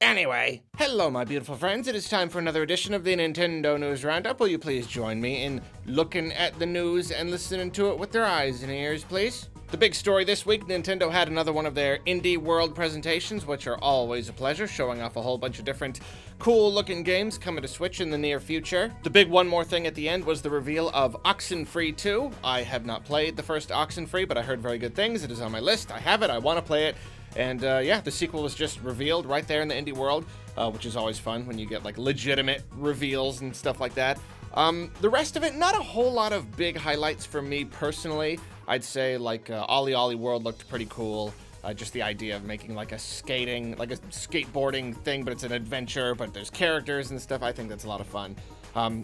Anyway, hello my beautiful friends, it is time for another edition of the Nintendo News Roundup. Will you please join me in looking at the news and listening to it with their eyes and ears, please? The big story this week, Nintendo had another one of their Indie World presentations, which are always a pleasure, showing off a whole bunch of different cool-looking games coming to Switch in the near future. The big one more thing at the end was the reveal of Oxenfree 2. I have not played the first Oxenfree, but I heard very good things. It is on my list. I have it. I want to play it. And yeah, the sequel was just revealed right there in the Indie World, which is always fun when you get like legitimate reveals and stuff like that. The rest of it, not a whole lot of big highlights for me personally. I'd say like Ollie Ollie World looked pretty cool. Just the idea of making like a skateboarding thing, but it's an adventure, but there's characters and stuff. I think that's a lot of fun.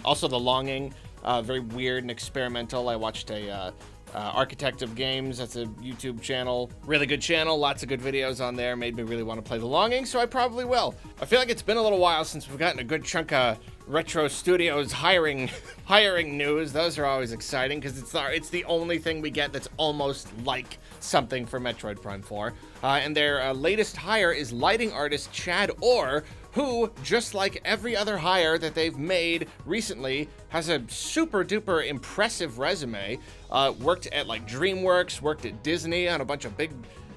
Also The Longing, very weird and experimental. I watched a Architect of Games, that's a YouTube channel, really good channel, lots of good videos on there, made me really want to play The Longing, so I probably will. I feel like it's been a little while since we've gotten a good chunk of Retro Studios hiring news. Those are always exciting because it's the only thing we get that's almost like something for Metroid Prime 4. And their latest hire is lighting artist Chad Orr, who, just like every other hire that they've made recently, has a super duper impressive resume. Worked at like DreamWorks, worked at Disney on a bunch of big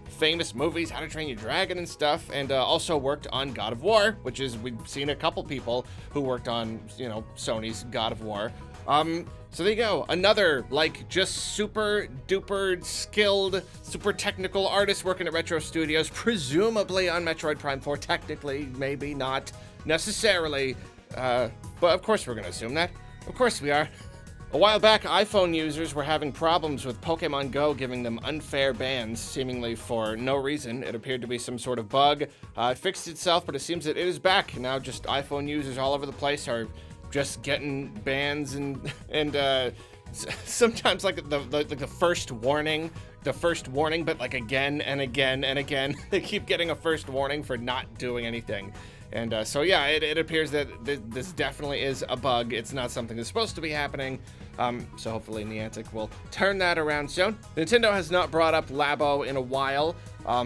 famous movies, How to Train Your Dragon and stuff, and also worked on God of War, which is, we've seen a couple people who worked on, you know, Sony's God of War. So there you go, another like just super duper skilled, super technical artist working at Retro Studios, presumably on Metroid Prime 4, technically, maybe not necessarily, but of course we're gonna assume that. Of course we are. A while back, iPhone users were having problems with Pokemon Go giving them unfair bans, seemingly for no reason. It appeared to be some sort of bug. It fixed itself, but it seems that it is back. Now just iPhone users all over the place are just getting bans and sometimes like the first warning, but like again and again and again. They keep getting a first warning for not doing anything. And so yeah, it appears that this definitely is a bug. It's not something that's supposed to be happening. So hopefully Niantic will turn that around soon. Nintendo has not brought up Labo in a while.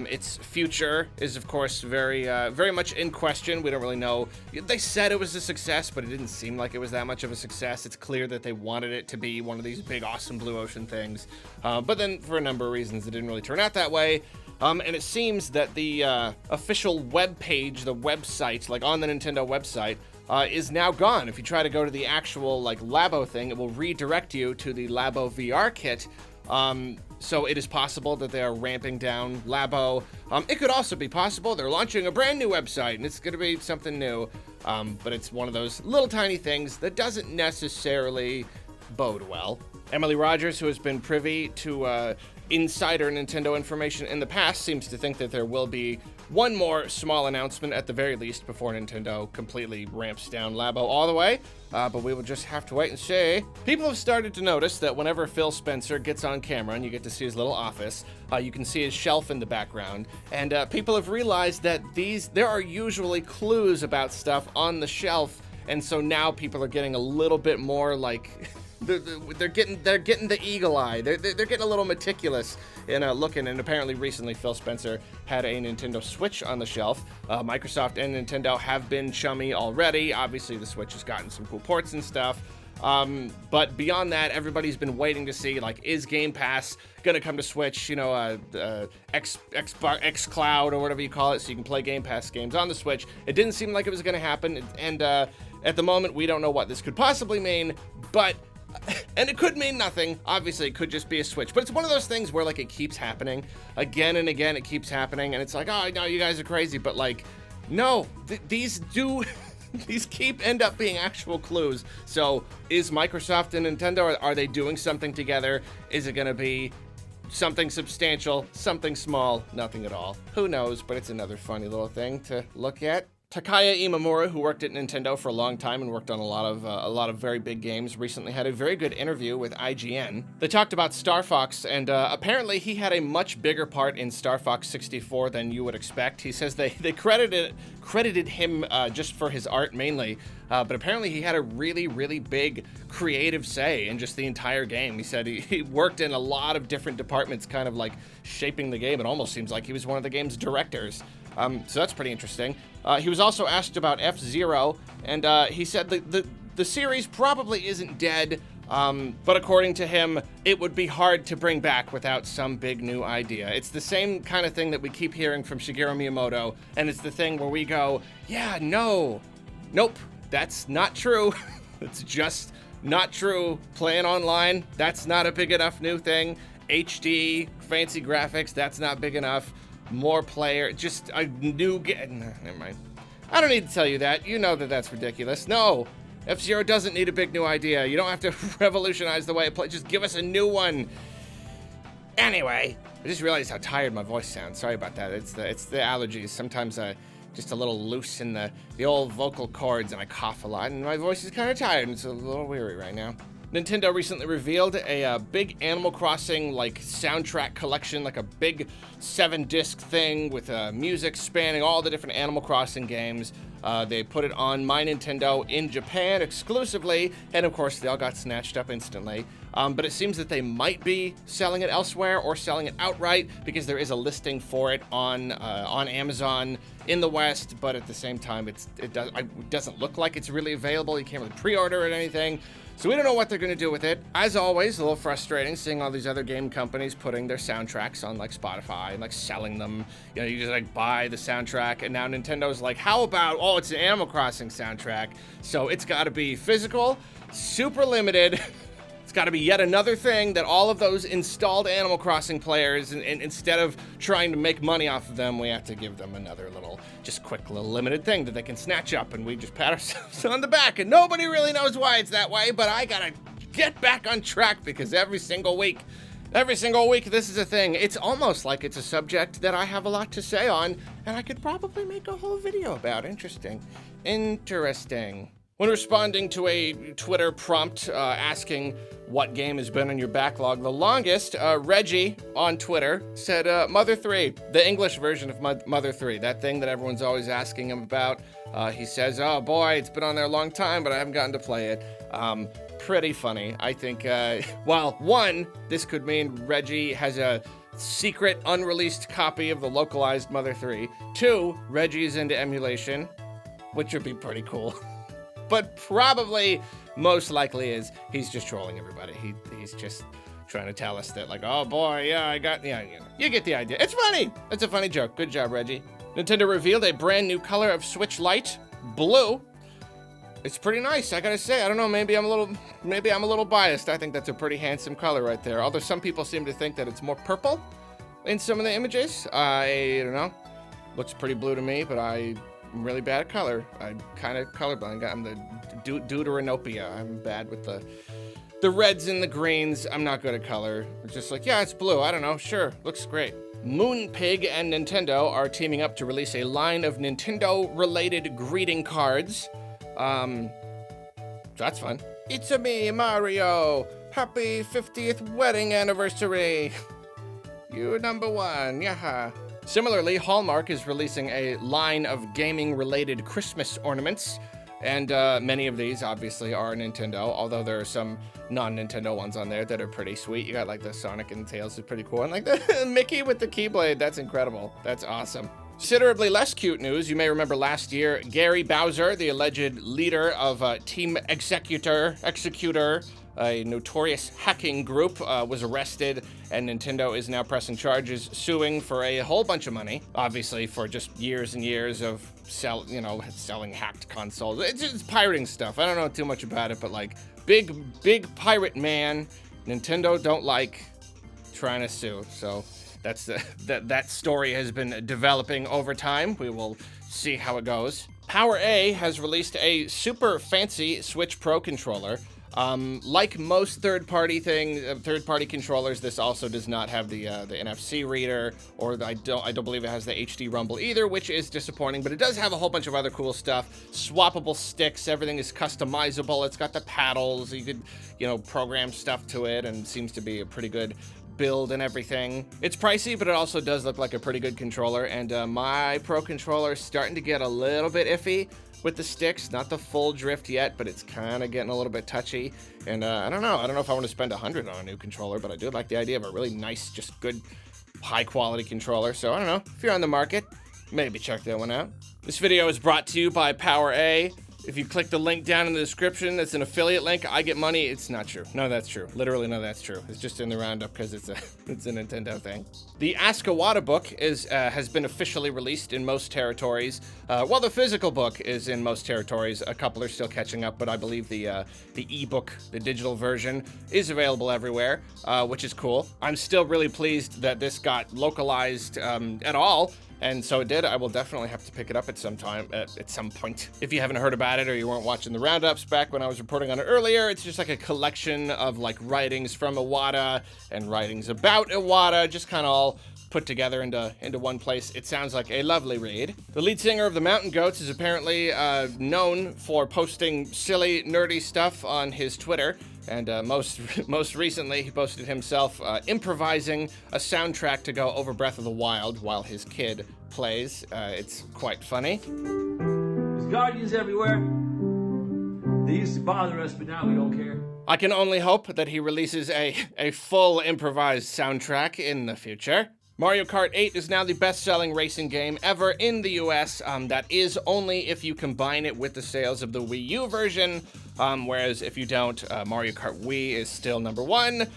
Its future is, of course, very much in question. We don't really know. They said it was a success, but it didn't seem like it was that much of a success. It's clear that they wanted it to be one of these big, awesome Blue Ocean things. But then, for a number of reasons, it didn't really turn out that way. And it seems that the official web page, the website, like on the Nintendo website, is now gone. If you try to go to the actual like Labo thing, it will redirect you to the Labo VR kit. So it is possible that they are ramping down Labo. It could also be possible they're launching a brand new website and it's going to be something new. But it's one of those little tiny things that doesn't necessarily bode well. Emily Rogers, who has been privy to insider Nintendo information in the past, seems to think that there will be one more small announcement at the very least before Nintendo completely ramps down Labo all the way, but we will just have to wait and see. People have started to notice that whenever Phil Spencer gets on camera and you get to see his little office, you can see his shelf in the background, and people have realized that there are usually clues about stuff on the shelf, and so now people are getting a little bit more like they're getting the eagle eye. They're getting a little meticulous in looking. And apparently recently Phil Spencer had a Nintendo Switch on the shelf. Microsoft and Nintendo have been chummy already. Obviously the Switch has gotten some cool ports and stuff. But beyond that, everybody's been waiting to see, like, is Game Pass gonna come to Switch? You know, xCloud or whatever you call it, so you can play Game Pass games on the Switch. It didn't seem like it was gonna happen, and at the moment we don't know what this could possibly mean, but. And it could mean nothing. Obviously, it could just be a Switch. But it's one of those things where, like, it keeps happening. Again and again, it keeps happening. And it's like, oh, no, you guys are crazy. But, like, no, these end up being actual clues. So, is Microsoft and Nintendo, are they doing something together? Is it going to be something substantial, something small, nothing at all? Who knows? But it's another funny little thing to look at. Takaya Imamura, who worked at Nintendo for a long time and worked on a lot of very big games, recently had a very good interview with IGN. They talked about Star Fox, and apparently he had a much bigger part in Star Fox 64 than you would expect. He says they credited him just for his art mainly, but apparently he had a really, really big creative say in just the entire game. He said he worked in a lot of different departments, kind of like shaping the game. It almost seems like he was one of the game's directors. So that's pretty interesting. He was also asked about F-Zero, and he said the series probably isn't dead, but according to him, it would be hard to bring back without some big new idea. It's the same kind of thing that we keep hearing from Shigeru Miyamoto, and it's the thing where we go, yeah, no, nope, that's not true. It's just not true. Playing online, that's not a big enough new thing. HD, fancy graphics, that's not big enough. More player, just a new game. Never mind. I don't need to tell you that. You know that that's ridiculous. No, F-Zero doesn't need a big new idea. You don't have to revolutionize the way it plays. Just give us a new one. Anyway, I just realized how tired my voice sounds. Sorry about that. It's the allergies. Sometimes just a little loose in the old vocal cords, and I cough a lot, and my voice is kind of tired, and it's a little weary right now. Nintendo recently revealed a big Animal Crossing like soundtrack collection, like a big 7-disc thing with music spanning all the different Animal Crossing games. They put it on My Nintendo in Japan exclusively, and of course they all got snatched up instantly. But it seems that they might be selling it elsewhere or selling it outright, because there is a listing for it on Amazon in the West, but at the same time it doesn't look like it's really available. You can't really pre-order it or anything. So we don't know what they're going to do with it. As always, a little frustrating seeing all these other game companies putting their soundtracks on like Spotify and like selling them. You know, you just like buy the soundtrack, and now Nintendo's like, how about, oh, it's an Animal Crossing soundtrack, so it's got to be physical, super limited. It's got to be yet another thing that all of those installed Animal Crossing players, and instead of trying to make money off of them, we have to give them another little, just quick little limited thing that they can snatch up, and we just pat ourselves on the back, and nobody really knows why it's that way, but I gotta get back on track, because every single week this is a thing. It's almost like it's a subject that I have a lot to say on, and I could probably make a whole video about. Interesting. When responding to a Twitter prompt asking what game has been on your backlog the longest, Reggie on Twitter said Mother 3, the English version of Mother 3, that thing that everyone's always asking him about. He says, oh boy, it's been on there a long time, but I haven't gotten to play it. Pretty funny. I think, well, one, this could mean Reggie has a secret unreleased copy of the localized Mother 3. Two, Reggie's into emulation, which would be pretty cool. But probably most likely is he's just trolling everybody. He's just trying to tell us that, like, oh boy, yeah, you get the idea. It's funny. It's a funny joke. Good job, Reggie. Nintendo revealed a brand new color of Switch Lite, blue. It's pretty nice, I gotta say. I don't know, maybe I'm a little biased. I think that's a pretty handsome color right there. Although some people seem to think that it's more purple in some of the images. I don't know. Looks pretty blue to me, but I'm really bad at color. I'm kind of colorblind. I'm the deuteranopia. I'm bad with the reds and the greens. I'm not good at color. It's just like, yeah, it's blue. I don't know. Sure, looks great. Moonpig and Nintendo are teaming up to release a line of Nintendo-related greeting cards. That's fun. It's a me, Mario. Happy 50th wedding anniversary. You're number one. Yaha. Similarly, Hallmark is releasing a line of gaming-related Christmas ornaments, and many of these, obviously, are Nintendo, although there are some non-Nintendo ones on there that are pretty sweet. You got, like, the Sonic and Tails is pretty cool, and, like, the Mickey with the Keyblade. That's incredible. That's awesome. Considerably less cute news. You may remember last year, Gary Bowser, the alleged leader of Team Executor, a notorious hacking group, was arrested, and Nintendo is now pressing charges, suing for a whole bunch of money, obviously for just years and years of selling hacked consoles. It's pirating stuff. I don't know too much about it, but like big pirate man, Nintendo don't like trying to sue. So that's that story has been developing over time. We will see how it goes. Power A has released a super fancy Switch Pro controller. Like most third-party controllers, this also does not have the NFC reader, or I don't believe it has the HD rumble either, which is disappointing, but it does have a whole bunch of other cool stuff. Swappable sticks, everything is customizable. It's got the paddles, you could, program stuff to it, and seems to be a pretty good build and everything. It's pricey, but it also does look like a pretty good controller, and my Pro controller is starting to get a little bit iffy with the sticks. Not the full drift yet, but it's kind of getting a little bit touchy, and I don't know if I want to spend $100 on a new controller, but I do like the idea of a really nice, just good, high quality controller. So I don't know, if you're on the market, maybe check that one out. This video is brought to you by Power A. If you click the link down in the description, it's an affiliate link, I get money. It's not true. No, that's true. Literally, no, that's true. It's just in the roundup because it's a Nintendo thing. The Ask Iwata book has been officially released in most territories. Well, the physical book is in most territories. A couple are still catching up, but I believe the ebook, the digital version, is available everywhere, which is cool. I'm still really pleased that this got localized at all. And so it did. I will definitely have to pick it up at some time, at some point. If you haven't heard about it or you weren't watching the roundups back when I was reporting on it earlier, it's just like a collection of like writings from Iwata and writings about Iwata, just kind of all put together into one place. It sounds like a lovely read. The lead singer of the Mountain Goats is apparently known for posting silly, nerdy stuff on his Twitter. And most recently, he posted himself improvising a soundtrack to go over Breath of the Wild while his kid plays. It's quite funny. There's guardians everywhere. They used to bother us, but now we don't care. I can only hope that he releases a full improvised soundtrack in the future. Mario Kart 8 is now the best-selling racing game ever in the US. That is only if you combine it with the sales of the Wii U version, whereas if you don't, Mario Kart Wii is still #1.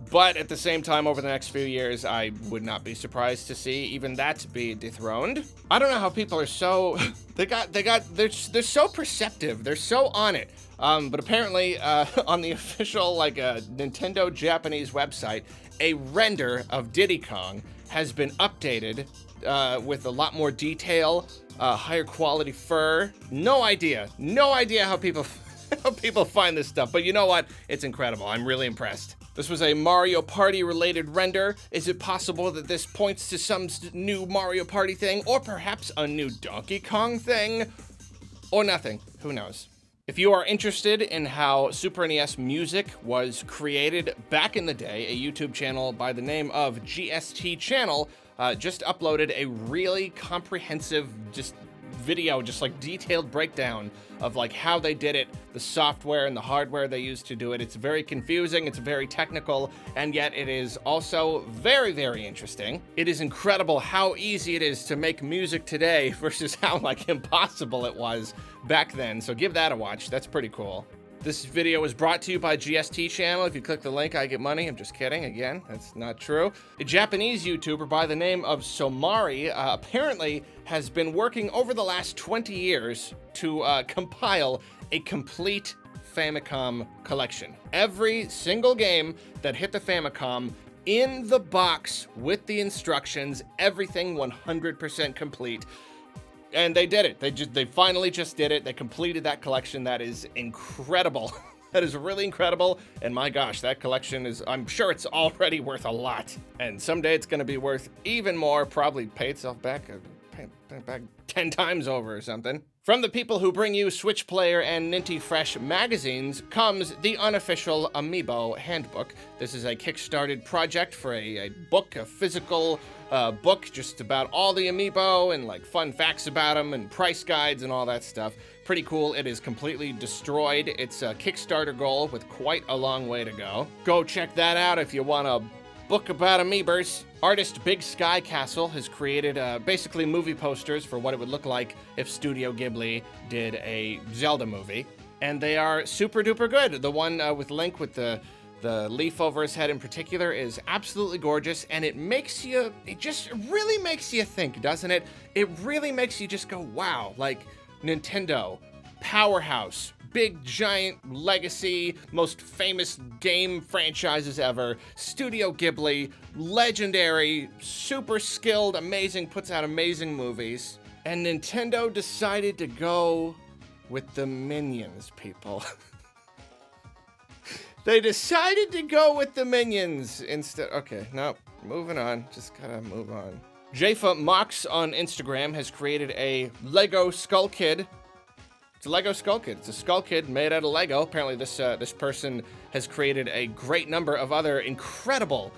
But at the same time, over the next few years, I would not be surprised to see even that be dethroned. I don't know how people are so, they're so perceptive, they're so on it. But apparently, on the official, Nintendo Japanese website, a render of Diddy Kong has been updated with a lot more detail, higher quality fur. No idea how people find this stuff, but you know what? It's incredible. I'm really impressed. This was a Mario Party related render. Is it possible that this points to some new Mario Party thing, or perhaps a new Donkey Kong thing, or nothing? Who knows? If you are interested in how Super NES music was created back in the day, a YouTube channel by the name of GST Channel just uploaded a really comprehensive video, detailed breakdown of how they did it, the software and the hardware they used to do it. It's very confusing, it's very technical, and yet it is also very, very interesting. It is incredible how easy it is to make music today versus how impossible it was back then. So give that a watch, that's pretty cool. This video was brought to you by GST Channel. If you click the link, I get money. I'm just kidding. Again, that's not true. A Japanese YouTuber by the name of Somari apparently has been working over the last 20 years to compile a complete Famicom collection. Every single game that hit the Famicom in the box with the instructions, everything 100% complete. And they did it. They finally just did it. They completed that collection. That is incredible. That is really incredible. And my gosh, that collection is, I'm sure it's already worth a lot. And someday it's going to be worth even more, probably pay itself back 10 times over or something. From the people who bring you Switch Player and Ninty Fresh magazines comes the Unofficial Amiibo Handbook. This is a kickstarted project for a book, a physical book just about all the Amiibo and fun facts about them and price guides and all that stuff. Pretty cool. It is completely destroyed. It's a Kickstarter goal with quite a long way to go. Go check that out if you want a book about Amiibos. Artist Big Sky Castle has created basically movie posters for what it would look like if Studio Ghibli did a Zelda movie. And they are super duper good. The one with Link with the leaf over his head in particular is absolutely gorgeous, and it just really makes you think, doesn't it? It really makes you just go, wow, Nintendo, powerhouse, big, giant legacy, most famous game franchises ever. Studio Ghibli, legendary, super skilled, amazing, puts out amazing movies. And Nintendo decided to go with the Minions, people. They decided to go with the Minions instead. Okay, no, moving on. Just gotta move on. Jafa Mox on Instagram has created a Lego Skull Kid. It's a Lego Skull Kid. It's a Skull Kid made out of Lego. Apparently this person has created a great number of other incredible,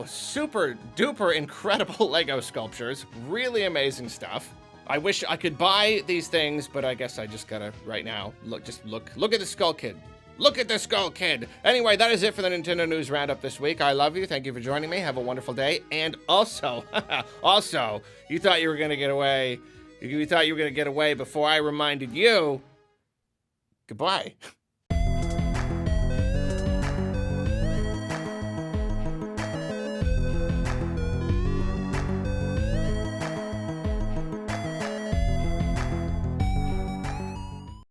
super duper incredible Lego sculptures. Really amazing stuff. I wish I could buy these things, but I guess I just gotta right now look at the Skull Kid. Look at the Skull Kid. Anyway, that is it for the Nintendo News Roundup this week. I love you. Thank you for joining me. Have a wonderful day. And also, you thought you were going to get away. You thought you were going to get away before I reminded you. Goodbye.